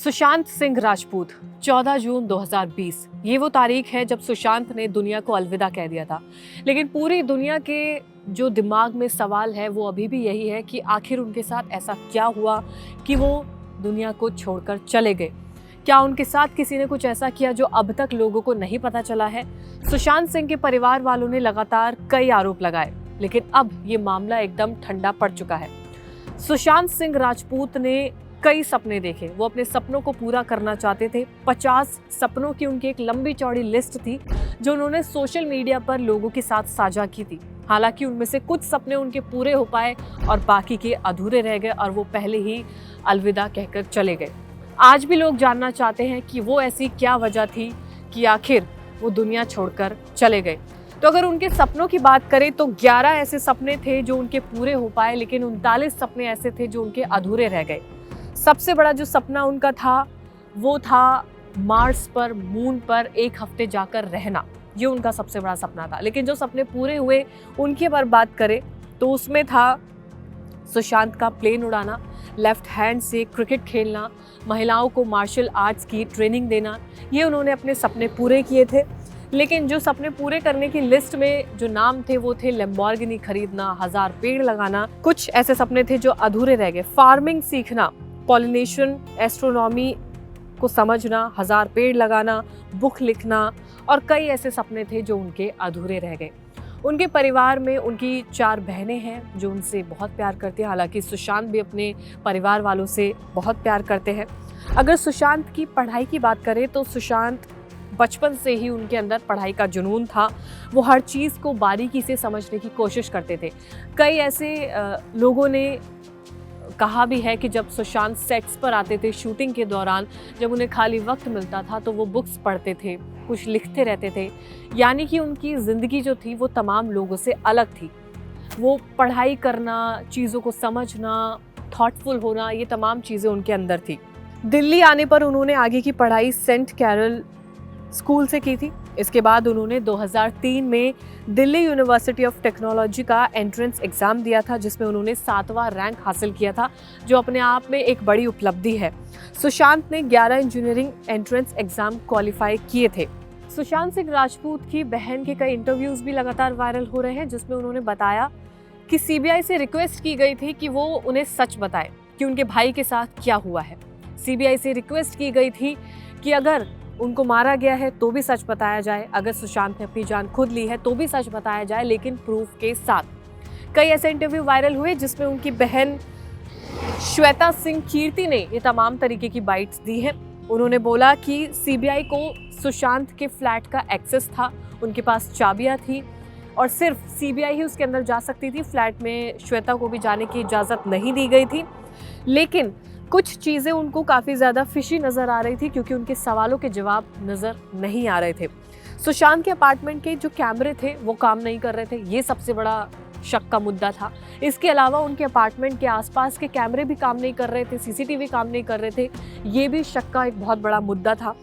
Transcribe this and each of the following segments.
सुशांत सिंह राजपूत 14 जून 2020 ये वो तारीख है जब सुशांत ने दुनिया को अलविदा कह दिया था। लेकिन पूरी दुनिया के जो दिमाग में सवाल है वो अभी भी यही है कि आखिर उनके साथ ऐसा क्या हुआ कि वो दुनिया को छोड़कर चले गए। क्या उनके साथ किसी ने कुछ ऐसा किया जो अब तक लोगों को नहीं पता चला है। सुशांत सिंह के परिवार वालों ने लगातार कई आरोप लगाए, लेकिन अब ये मामला एकदम ठंडा पड़ चुका है। सुशांत सिंह राजपूत ने कई सपने देखे, वो अपने सपनों को पूरा करना चाहते थे। 50 सपनों की उनकी एक लंबी चौड़ी लिस्ट थी जो उन्होंने सोशल मीडिया पर लोगों के साथ साझा की थी। हालांकि उनमें से कुछ सपने उनके पूरे हो पाए और बाकी के अधूरे रह गए और वो पहले ही अलविदा कहकर चले गए। आज भी लोग जानना चाहते हैं कि वो ऐसी क्या वजह थी कि आखिर वो दुनिया छोड़कर चले गए। तो अगर उनके सपनों की बात करें तो 11 ऐसे सपने थे जो उनके पूरे हो पाए, लेकिन 39 सपने ऐसे थे जो उनके अधूरे रह गए। सबसे बड़ा जो सपना उनका था वो था मार्स पर, मून पर एक हफ्ते जाकर रहना। ये उनका सबसे बड़ा सपना था। लेकिन जो सपने पूरे हुए उनकी अगर बात करें तो उसमें था सुशांत का प्लेन उड़ाना, लेफ्ट हैंड से क्रिकेट खेलना, महिलाओं को मार्शल आर्ट्स की ट्रेनिंग देना। ये उन्होंने अपने सपने पूरे किए थे। लेकिन जो सपने पूरे करने की लिस्ट में जो नाम थे वो थे लैम्बोर्गिनी खरीदना, 1000 पेड़ लगाना। कुछ ऐसे सपने थे जो अधूरे रह गए। फार्मिंग सीखना, पॉलिनेशन, एस्ट्रोनॉमी को समझना, 1000 पेड़ लगाना, बुक लिखना और कई ऐसे सपने थे जो उनके अधूरे रह गए। उनके परिवार में उनकी 4 बहनें हैं जो उनसे बहुत प्यार करती हैं। हालांकि सुशांत भी अपने परिवार वालों से बहुत प्यार करते हैं। अगर सुशांत की पढ़ाई की बात करें तो सुशांत बचपन से ही उनके अंदर पढ़ाई का जुनून था। वो हर चीज़ को बारीकी से समझने की कोशिश करते थे। कई ऐसे लोगों ने कहा भी है कि जब सुशांत सेट्स पर आते थे शूटिंग के दौरान, जब उन्हें खाली वक्त मिलता था तो वो बुक्स पढ़ते थे, कुछ लिखते रहते थे। यानी कि उनकी ज़िंदगी जो थी वो तमाम लोगों से अलग थी। वो पढ़ाई करना, चीज़ों को समझना, थॉटफुल होना, ये तमाम चीज़ें उनके अंदर थी। दिल्ली आने पर उन्होंने आगे की पढ़ाई सेंट कैरल स्कूल से की थी। इसके बाद उन्होंने 2003 में दिल्ली यूनिवर्सिटी ऑफ टेक्नोलॉजी का एंट्रेंस एग्जाम दिया था, जिसमें उन्होंने 7वां रैंक हासिल किया था, जो अपने आप में एक बड़ी उपलब्धि है। सुशांत ने 11 इंजीनियरिंग एंट्रेंस एग्जाम क्वालिफाई किए थे। सुशांत सिंह राजपूत की बहन के कई इंटरव्यूज भी लगातार वायरल हो रहे हैं, जिसमें उन्होंने बताया कि सीबीआई से रिक्वेस्ट की गई थी कि वो उन्हें सच बताए कि उनके भाई के साथ क्या हुआ है। सीबीआई से रिक्वेस्ट की गई थी कि अगर उनको मारा गया है तो भी सच बताया जाए, अगर सुशांत ने अपनी जान खुद ली है तो भी सच बताया जाए, लेकिन प्रूफ के साथ। कई ऐसे इंटरव्यू वायरल हुए जिसमें उनकी बहन श्वेता सिंह कीर्ति ने ये तमाम तरीके की बाइट्स दी हैं। उन्होंने बोला कि सीबीआई को सुशांत के फ्लैट का एक्सेस था, उनके पास चाबियां थी और सिर्फ सीबीआई ही उसके अंदर जा सकती थी। फ्लैट में श्वेता को भी जाने की इजाज़त नहीं दी गई थी। लेकिन कुछ चीज़ें उनको काफ़ी ज़्यादा फिशी नज़र आ रही थी, क्योंकि उनके सवालों के जवाब नज़र नहीं आ रहे थे। सुशांत के अपार्टमेंट के जो कैमरे थे वो काम नहीं कर रहे थे, ये सबसे बड़ा शक का मुद्दा था। इसके अलावा उनके अपार्टमेंट के आसपास के कैमरे भी काम नहीं कर रहे थे, सीसीटीवी काम नहीं कर रहे थे, ये भी शक का एक बहुत बड़ा मुद्दा था।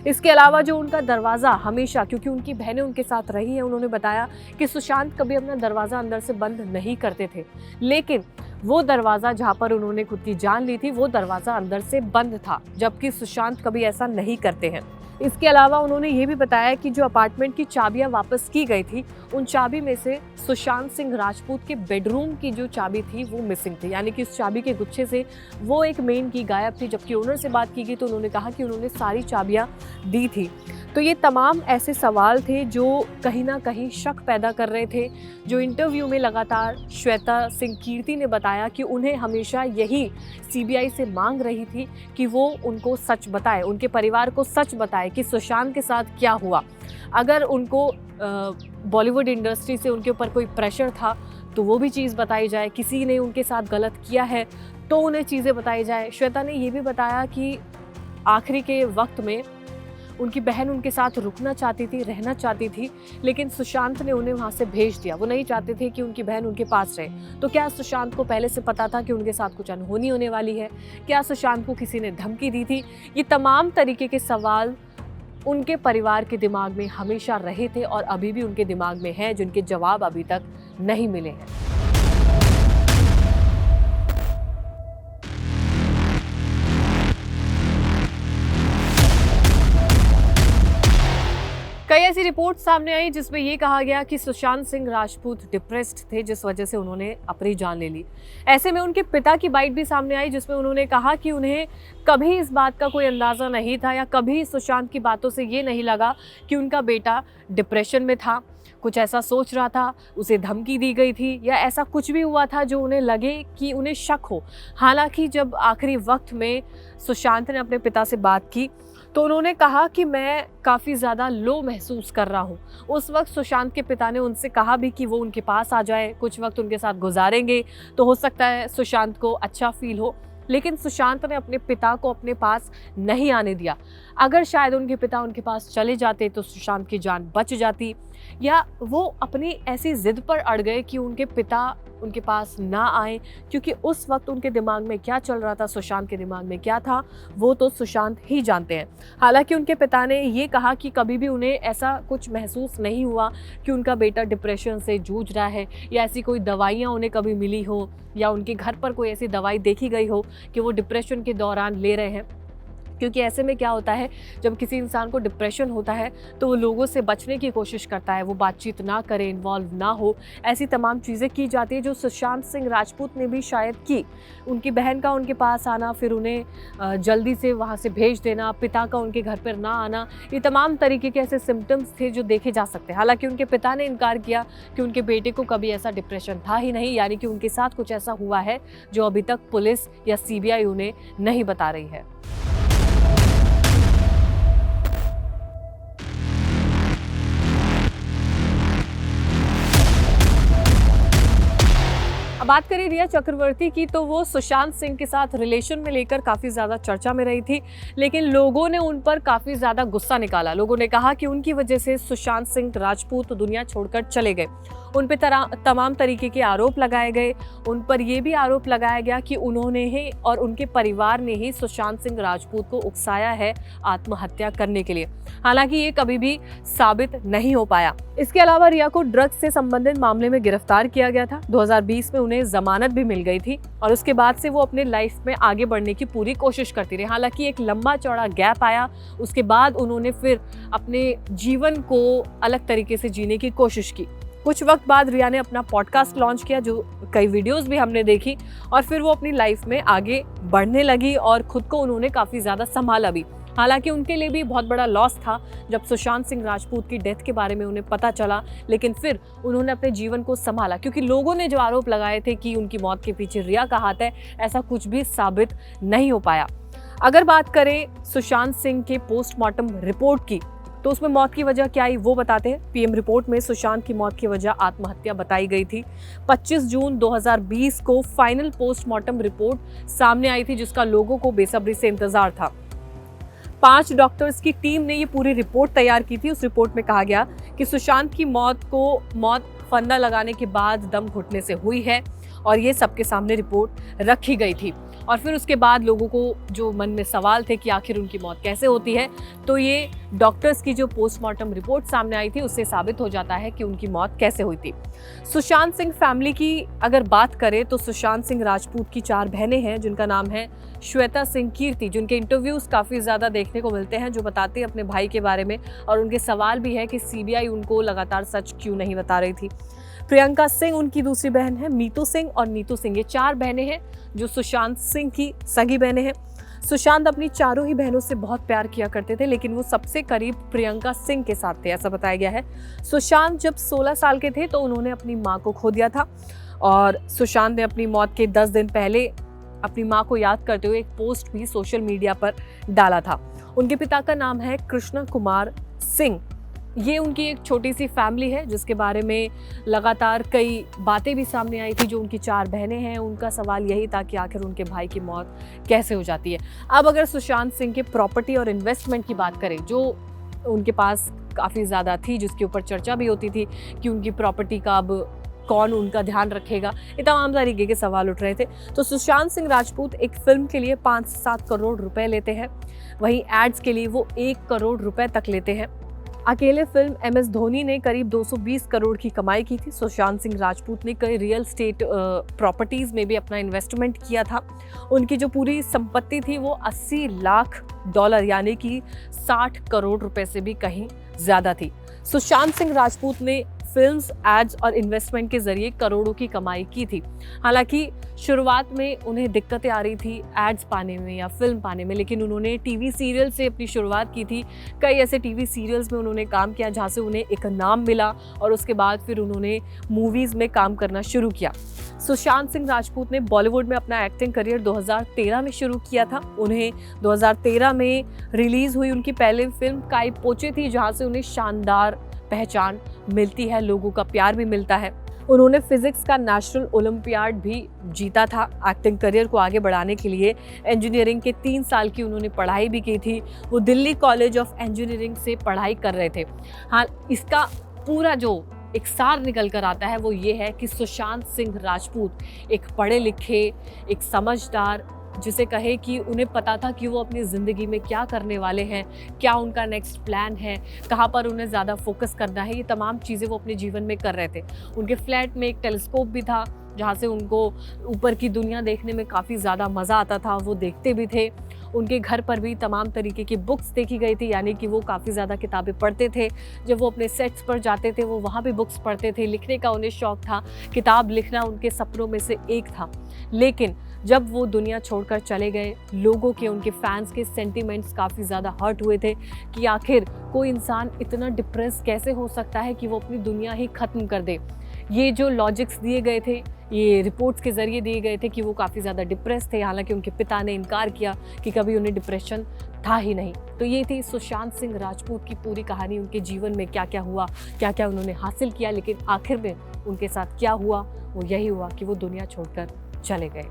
इसके अलावा जो उनका दरवाज़ा हमेशा, क्योंकि उनकी बहनें उनके साथ रही हैं, उन्होंने बताया कि सुशांत कभी अपना दरवाज़ा अंदर से बंद नहीं करते थे, लेकिन वो दरवाज़ा जहाँ पर उन्होंने खुद की जान ली थी वो दरवाज़ा अंदर से बंद था, जबकि सुशांत कभी ऐसा नहीं करते हैं। इसके अलावा उन्होंने ये भी बताया कि जो अपार्टमेंट की चाबियां वापस की गई थी, उन चाबी में से सुशांत सिंह राजपूत के बेडरूम की जो चाबी थी वो मिसिंग थी, यानी कि उस चाबी के गुच्छे से वो एक मेन की गायब थी। जबकि ओनर से बात की गई तो उन्होंने कहा कि उन्होंने सारी चाबियां दी थी। तो ये तमाम ऐसे सवाल थे जो कहीं ना कहीं शक पैदा कर रहे थे। जो इंटरव्यू में लगातार श्वेता सिंह कीर्ति ने बताया कि उन्हें हमेशा यही सीबीआई से मांग रही थी कि वो उनको सच बताए, उनके परिवार को सच बताए कि सुशांत के साथ क्या हुआ। अगर उनको बॉलीवुड इंडस्ट्री से उनके ऊपर कोई प्रेशर था तो वो भी चीज़ बताई जाए, किसी ने उनके साथ गलत किया है तो उन्हें चीज़ें बताई जाए। श्वेता ने ये भी बताया कि आखिरी के वक्त में उनकी बहन उनके साथ रुकना चाहती थी, रहना चाहती थी, लेकिन सुशांत ने उन्हें वहाँ से भेज दिया। वो नहीं चाहते थे कि उनकी बहन उनके पास रहे। तो क्या सुशांत को पहले से पता था कि उनके साथ कुछ अनहोनी होने वाली है? क्या सुशांत को किसी ने धमकी दी थी? ये तमाम तरीके के सवाल उनके परिवार के दिमाग में हमेशा रहे थे और अभी भी उनके दिमाग में हैं, जिनके जवाब अभी तक नहीं मिले हैं। कई ऐसी रिपोर्ट सामने आई जिसमें ये कहा गया कि सुशांत सिंह राजपूत डिप्रेस्ड थे, जिस वजह से उन्होंने अपनी जान ले ली। ऐसे में उनके पिता की बाइट भी सामने आई जिसमें उन्होंने कहा कि उन्हें कभी इस बात का कोई अंदाज़ा नहीं था या कभी सुशांत की बातों से ये नहीं लगा कि उनका बेटा डिप्रेशन में था, कुछ ऐसा सोच रहा था, उसे धमकी दी गई थी या ऐसा कुछ भी हुआ था जो उन्हें लगे कि उन्हें शक हो। हालांकि जब आखिरी वक्त में सुशांत ने अपने पिता से बात की तो उन्होंने कहा कि मैं काफ़ी ज़्यादा लो महसूस कर रहा हूँ। उस वक्त सुशांत के पिता ने उनसे कहा भी कि वो उनके पास आ जाए, कुछ वक्त उनके साथ गुजारेंगे तो हो सकता है सुशांत को अच्छा फील हो। लेकिन सुशांत ने अपने पिता को अपने पास नहीं आने दिया। अगर शायद उनके पिता उनके पास चले जाते तो सुशांत की जान बच जाती, या वो अपनी ऐसी जिद पर अड़ गए कि उनके पिता उनके पास ना आए, क्योंकि उस वक्त उनके दिमाग में क्या चल रहा था, सुशांत के दिमाग में क्या था, वो तो सुशांत ही जानते हैं। हालांकि उनके पिता ने ये कहा कि कभी भी उन्हें ऐसा कुछ महसूस नहीं हुआ कि उनका बेटा डिप्रेशन से जूझ रहा है या ऐसी कोई दवाइयाँ उन्हें कभी मिली हो या उनके घर पर कोई ऐसी दवाई देखी गई हो कि वो डिप्रेशन के दौरान ले रहे हैं। क्योंकि ऐसे में क्या होता है, जब किसी इंसान को डिप्रेशन होता है तो वो लोगों से बचने की कोशिश करता है, वो बातचीत ना करे, इन्वॉल्व ना हो, ऐसी तमाम चीज़ें की जाती है जो सुशांत सिंह राजपूत ने भी शायद की। उनकी बहन का उनके पास आना, फिर उन्हें जल्दी से वहाँ से भेज देना, पिता का उनके घर पर ना आना, ये तमाम तरीके के ऐसे सिम्टम्स थे जो देखे जा सकते हैं। हालांकि उनके पिता ने इनकार किया कि उनके बेटे को कभी ऐसा डिप्रेशन था ही नहीं, यानी कि उनके साथ कुछ ऐसा हुआ है जो अभी तक पुलिस या CBI उन्हें नहीं बता रही है। अब बात करें रिया चक्रवर्ती की, तो वो सुशांत सिंह के साथ रिलेशन में लेकर काफ़ी ज़्यादा चर्चा में रही थी, लेकिन लोगों ने उन पर काफ़ी ज़्यादा गुस्सा निकाला। लोगों ने कहा कि उनकी वजह से सुशांत सिंह राजपूत दुनिया छोड़कर चले गए। उन पे तमाम तरीके के आरोप लगाए गए। उन पर यह भी आरोप लगाया गया कि उन्होंने ही और उनके परिवार ने ही सुशांत सिंह राजपूत को उकसाया है आत्महत्या करने के लिए। हालांकि ये कभी भी साबित नहीं हो पाया। इसके अलावा रिया को ड्रग्स से संबंधित मामले में गिरफ्तार किया गया था। 2020 में उन्हें जमानत भी मिल गई थी और उसके बाद से वो अपने लाइफ में आगे बढ़ने की पूरी कोशिश करती रही। हालांकि एक लंबा चौड़ा गैप आया, उसके बाद उन्होंने फिर अपने जीवन को अलग तरीके से जीने की कोशिश की। कुछ वक्त बाद रिया ने अपना पॉडकास्ट लॉन्च किया, जो कई वीडियोस भी हमने देखी, और फिर वो अपनी लाइफ में आगे बढ़ने लगी और खुद को उन्होंने काफ़ी ज़्यादा संभाला भी। हालांकि उनके लिए भी बहुत बड़ा लॉस था जब सुशांत सिंह राजपूत की डेथ के बारे में उन्हें पता चला, लेकिन फिर उन्होंने अपने जीवन को संभाला, क्योंकि लोगों ने जो आरोप लगाए थे कि उनकी मौत के पीछे रिया का हाथ है, ऐसा कुछ भी साबित नहीं हो पाया। अगर बात करें सुशांत सिंह के पोस्टमार्टम रिपोर्ट की, तो उसमें मौत की वजह क्या आई वो बताते हैं। PM रिपोर्ट में सुशांत की मौत की वजह आत्महत्या बताई गई थी। 25 जून 2020 को फाइनल पोस्टमार्टम रिपोर्ट सामने आई थी, जिसका लोगों को बेसब्री से इंतजार था। 5 डॉक्टर्स की टीम ने ये पूरी रिपोर्ट तैयार की थी। उस रिपोर्ट में कहा गया कि सुशांत की मौत फंदा लगाने के बाद दम घुटने से हुई है, और ये सबके सामने रिपोर्ट रखी गई थी। और फिर उसके बाद लोगों को जो मन में सवाल थे कि आखिर उनकी मौत कैसे होती है, तो ये डॉक्टर्स की जो पोस्टमार्टम रिपोर्ट सामने आई थी उससे साबित हो जाता है कि उनकी मौत कैसे हुई थी। सुशांत सिंह फैमिली की अगर बात करें तो सुशांत सिंह राजपूत की 4 बहनें हैं, जिनका नाम है श्वेता सिंह कीर्ति, जिनके इंटरव्यूज काफ़ी ज़्यादा देखने को मिलते हैं, जो बताते हैं अपने भाई के बारे में, और उनके सवाल भी है कि CBI उनको लगातार सच क्यों नहीं बता रही थी। प्रियंका सिंह उनकी दूसरी बहन है, मीतू सिंह और नीतू सिंह, ये 4 बहनें हैं जो सुशांत सिंह की सगी बहनें हैं। सुशांत अपनी चारों ही बहनों से बहुत प्यार किया करते थे, लेकिन वो सबसे करीब प्रियंका सिंह के साथ थे, ऐसा बताया गया है। सुशांत जब 16 साल के थे तो उन्होंने अपनी माँ को खो दिया था, और सुशांत ने अपनी मौत के 10 दिन पहले अपनी माँ को याद करते हुए एक पोस्ट भी सोशल मीडिया पर डाला था। उनके पिता का नाम है कृष्ण कुमार सिंह। ये उनकी एक छोटी सी फैमिली है जिसके बारे में लगातार कई बातें भी सामने आई थी। जो उनकी 4 बहनें हैं, उनका सवाल यही था कि आखिर उनके भाई की मौत कैसे हो जाती है। अब अगर सुशांत सिंह के प्रॉपर्टी और इन्वेस्टमेंट की बात करें, जो उनके पास काफ़ी ज़्यादा थी, जिसके ऊपर चर्चा भी होती थी कि उनकी प्रॉपर्टी का अब कौन उनका ध्यान रखेगा, ये तमाम तरीके के सवाल उठ रहे थे। तो सुशांत सिंह राजपूत एक फिल्म के लिए 5 से 7 करोड़ रुपए लेते हैं, वहीं एड्स के लिए वो 1 करोड़ रुपए तक लेते हैं। अकेले फिल्म MS धोनी ने करीब 220 करोड़ की कमाई की थी। सुशांत सिंह राजपूत ने कई रियल स्टेट प्रॉपर्टीज में भी अपना इन्वेस्टमेंट किया था। उनकी जो पूरी संपत्ति थी वो $80 लाख यानी कि 60 करोड़ रुपए से भी कहीं ज्यादा थी। सुशांत सिंह राजपूत ने फिल्म्स, एड्स और इन्वेस्टमेंट के जरिए करोड़ों की कमाई की थी। हालांकि शुरुआत में उन्हें दिक्कतें आ रही थी एड्स पाने में या फिल्म पाने में, लेकिन उन्होंने टीवी सीरियल से अपनी शुरुआत की थी। कई ऐसे टीवी सीरियल्स में उन्होंने काम किया जहाँ से उन्हें एक नाम मिला और उसके बाद फिर उन्होंने मूवीज़ में काम करना शुरू किया। सुशांत सिंह राजपूत ने बॉलीवुड में अपना एक्टिंग करियर 2013 में शुरू किया था। उन्हें 2013 में रिलीज हुई उनकी पहली फिल्म काई पो चे थी, जहाँ से उन्हें शानदार पहचान मिलती है, लोगों का प्यार भी मिलता है। उन्होंने फिजिक्स का नेशनल ओलंपियाड भी जीता था। एक्टिंग करियर को आगे बढ़ाने के लिए इंजीनियरिंग के 3 साल की उन्होंने पढ़ाई भी की थी। वो दिल्ली कॉलेज ऑफ इंजीनियरिंग से पढ़ाई कर रहे थे। हाँ, इसका पूरा जो एक सार निकल कर आता है वो ये है कि सुशांत सिंह राजपूत एक पढ़े लिखे, एक समझदार, जिसे कहे कि उन्हें पता था कि वो अपनी ज़िंदगी में क्या करने वाले हैं, क्या उनका नेक्स्ट प्लान है, कहाँ पर उन्हें ज़्यादा फोकस करना है, ये तमाम चीज़ें वो अपने जीवन में कर रहे थे। उनके फ्लैट में एक टेलीस्कोप भी था जहाँ से उनको ऊपर की दुनिया देखने में काफ़ी ज़्यादा मज़ा आता था, वो देखते भी थे। उनके घर पर भी तमाम तरीके की बुक्स देखी गई थी, यानी कि वो काफ़ी ज़्यादा किताबें पढ़ते थे। जब वो अपने सेट्स पर जाते थे वो वहाँ भी बुक्स पढ़ते थे। लिखने का उन्हें शौक़ था, किताब लिखना उनके सपनों में से एक था। लेकिन जब वो दुनिया छोड़कर चले गए, लोगों के, उनके फैंस के सेंटिमेंट्स काफ़ी ज़्यादा हर्ट हुए थे कि आखिर कोई इंसान इतना डिप्रेस कैसे हो सकता है कि वो अपनी दुनिया ही ख़त्म कर दे। ये जो लॉजिक्स दिए गए थे, ये रिपोर्ट्स के ज़रिए दिए गए थे कि वो काफ़ी ज़्यादा डिप्रेस थे। हालांकि उनके पिता ने इनकार किया कि कभी उन्हें डिप्रेशन था ही नहीं। तो ये थी सुशांत सिंह राजपूत की पूरी कहानी, उनके जीवन में क्या क्या हुआ, क्या क्या उन्होंने हासिल किया, लेकिन आखिर में उनके साथ क्या हुआ, वो यही हुआ कि वो दुनिया छोड़कर चले गए।